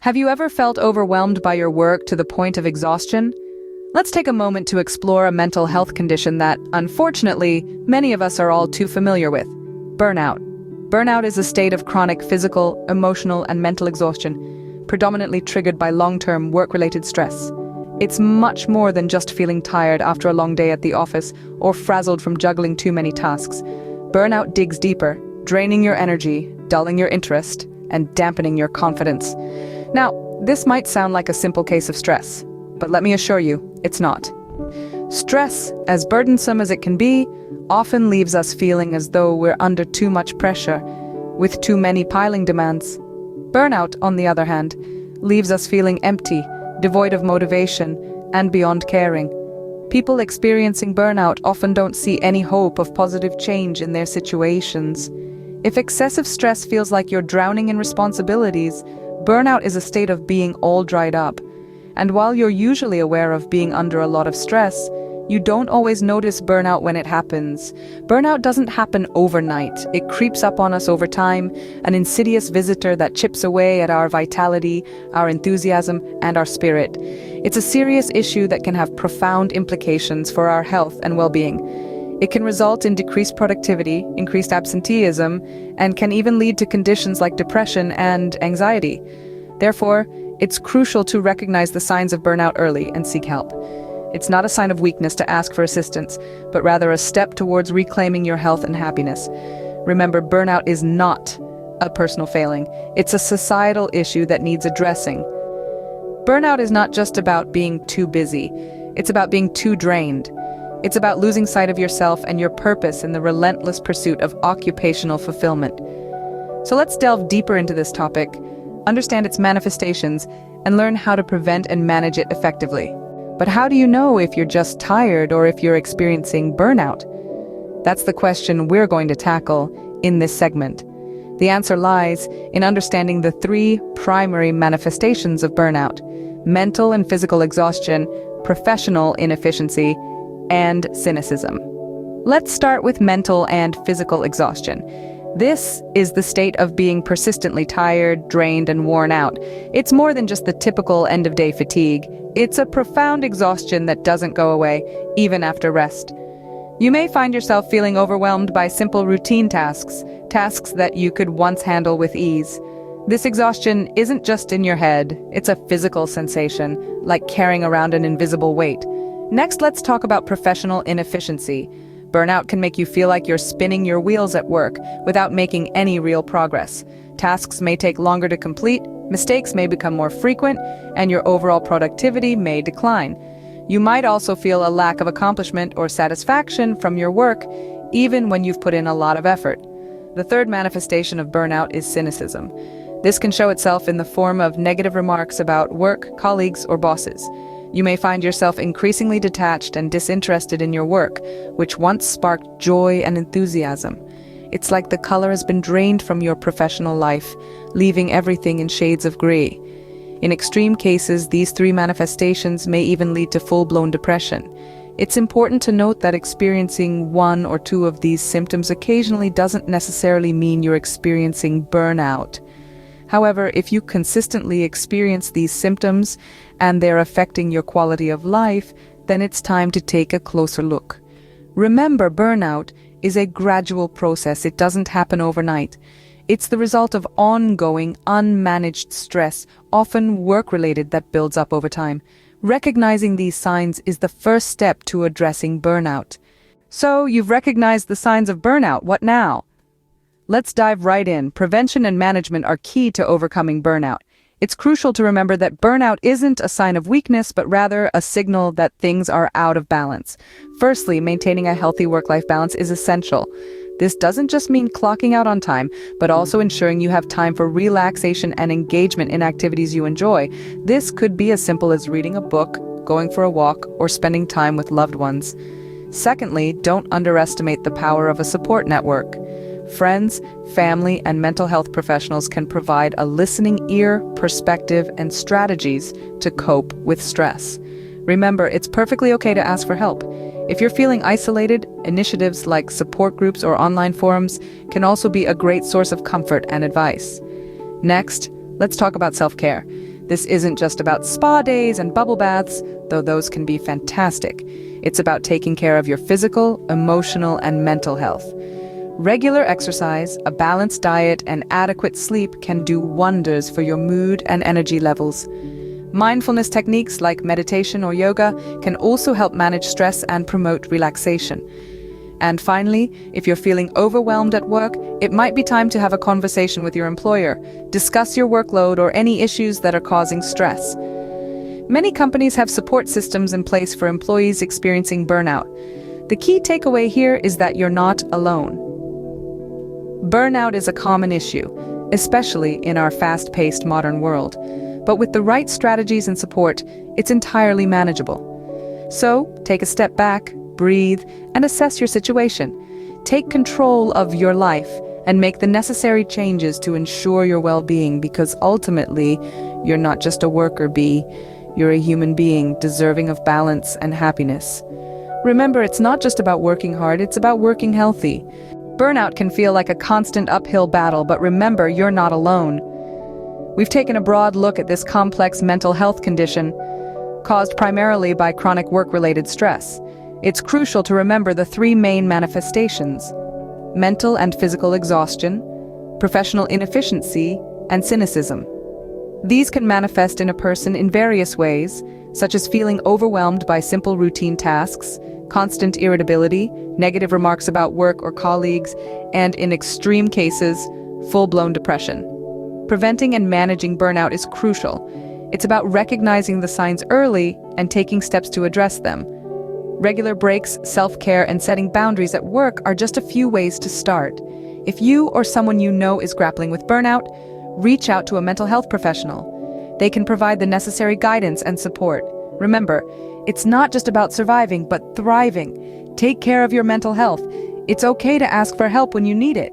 Have you ever felt overwhelmed by your work to the point of exhaustion? Let's take a moment to explore a mental health condition that, unfortunately, many of us are all too familiar with: burnout. Burnout is a state of chronic physical, emotional, and mental exhaustion, predominantly triggered by long-term work-related stress. It's much more than just feeling tired after a long day at the office or frazzled from juggling too many tasks. Burnout digs deeper, draining your energy, dulling your interest, and dampening your confidence. Now, this might sound like a simple case of stress, but let me assure you, it's not. Stress, as burdensome as it can be, often leaves us feeling as though we're under too much pressure, with too many piling demands. Burnout, on the other hand, leaves us feeling empty, devoid of motivation, and beyond caring. People experiencing burnout often don't see any hope of positive change in their situations. If excessive stress feels like you're drowning in responsibilities, burnout is a state of being all dried up. And while you're usually aware of being under a lot of stress, you don't always notice burnout when it happens. Burnout doesn't happen overnight. It creeps up on us over time, an insidious visitor that chips away at our vitality, our enthusiasm, and our spirit. It's a serious issue that can have profound implications for our health and well-being. It can result in decreased productivity, increased absenteeism, and can even lead to conditions like depression and anxiety. Therefore, it's crucial to recognize the signs of burnout early and seek help. It's not a sign of weakness to ask for assistance, but rather a step towards reclaiming your health and happiness. Remember, burnout is not a personal failing. It's a societal issue that needs addressing. Burnout is not just about being too busy. It's about being too drained. It's about losing sight of yourself and your purpose in the relentless pursuit of occupational fulfillment. So let's delve deeper into this topic, understand its manifestations, and learn how to prevent and manage it effectively. But how do you know if you're just tired or if you're experiencing burnout? That's the question we're going to tackle in this segment. The answer lies in understanding the three primary manifestations of burnout: mental and physical exhaustion, professional inefficiency, and cynicism. Let's start with mental and physical exhaustion. This is the state of being persistently tired, drained, and worn out. It's more than just the typical end-of-day fatigue. It's a profound exhaustion that doesn't go away, even after rest. You may find yourself feeling overwhelmed by simple routine tasks that you could once handle with ease. This exhaustion isn't just in your head, it's a physical sensation, like carrying around an invisible weight. Next, let's talk about professional inefficiency. Burnout can make you feel like you're spinning your wheels at work without making any real progress. Tasks may take longer to complete, mistakes may become more frequent, and your overall productivity may decline. You might also feel a lack of accomplishment or satisfaction from your work, even when you've put in a lot of effort. The third manifestation of burnout is cynicism. This can show itself in the form of negative remarks about work, colleagues, or bosses. You may find yourself increasingly detached and disinterested in your work, which once sparked joy and enthusiasm. It's like the color has been drained from your professional life, leaving everything in shades of gray. In extreme cases, these three manifestations may even lead to full-blown depression. It's important to note that experiencing one or two of these symptoms occasionally doesn't necessarily mean you're experiencing burnout. However, if you consistently experience these symptoms and they're affecting your quality of life, then it's time to take a closer look. Remember, burnout is a gradual process. It doesn't happen overnight. It's the result of ongoing, unmanaged stress, often work-related, that builds up over time. Recognizing these signs is the first step to addressing burnout. So, you've recognized the signs of burnout. What now? Let's dive right in. Prevention and management are key to overcoming burnout. It's crucial to remember that burnout isn't a sign of weakness, but rather a signal that things are out of balance. Firstly, maintaining a healthy work-life balance is essential. This doesn't just mean clocking out on time, but also ensuring you have time for relaxation and engagement in activities you enjoy. This could be as simple as reading a book, going for a walk, or spending time with loved ones. Secondly, don't underestimate the power of a support network. Friends, family, and mental health professionals can provide a listening ear, perspective, and strategies to cope with stress. Remember, it's perfectly okay to ask for help. If you're feeling isolated, initiatives like support groups or online forums can also be a great source of comfort and advice. Next, let's talk about self-care. This isn't just about spa days and bubble baths, though those can be fantastic. It's about taking care of your physical, emotional, and mental health. Regular exercise, a balanced diet, and adequate sleep can do wonders for your mood and energy levels. Mindfulness techniques like meditation or yoga can also help manage stress and promote relaxation. And finally, if you're feeling overwhelmed at work, it might be time to have a conversation with your employer. Discuss your workload or any issues that are causing stress. Many companies have support systems in place for employees experiencing burnout. The key takeaway here is that you're not alone. Burnout is a common issue, especially in our fast-paced modern world. But with the right strategies and support, it's entirely manageable. So, take a step back, breathe, and assess your situation. Take control of your life and make the necessary changes to ensure your well-being, because ultimately, you're not just a worker bee, you're a human being deserving of balance and happiness. Remember, it's not just about working hard, it's about working healthy. Burnout can feel like a constant uphill battle, but remember, you're not alone. We've taken a broad look at this complex mental health condition, caused primarily by chronic work-related stress. It's crucial to remember the three main manifestations: mental and physical exhaustion, professional inefficiency, and cynicism. These can manifest in a person in various ways, such as feeling overwhelmed by simple routine tasks, constant irritability, negative remarks about work or colleagues, and in extreme cases, full-blown depression. Preventing and managing burnout is crucial. It's about recognizing the signs early and taking steps to address them. Regular breaks, self-care, and setting boundaries at work are just a few ways to start. If you or someone you know is grappling with burnout, reach out to a mental health professional. They can provide the necessary guidance and support. Remember, it's not just about surviving, but thriving. Take care of your mental health. It's okay to ask for help when you need it.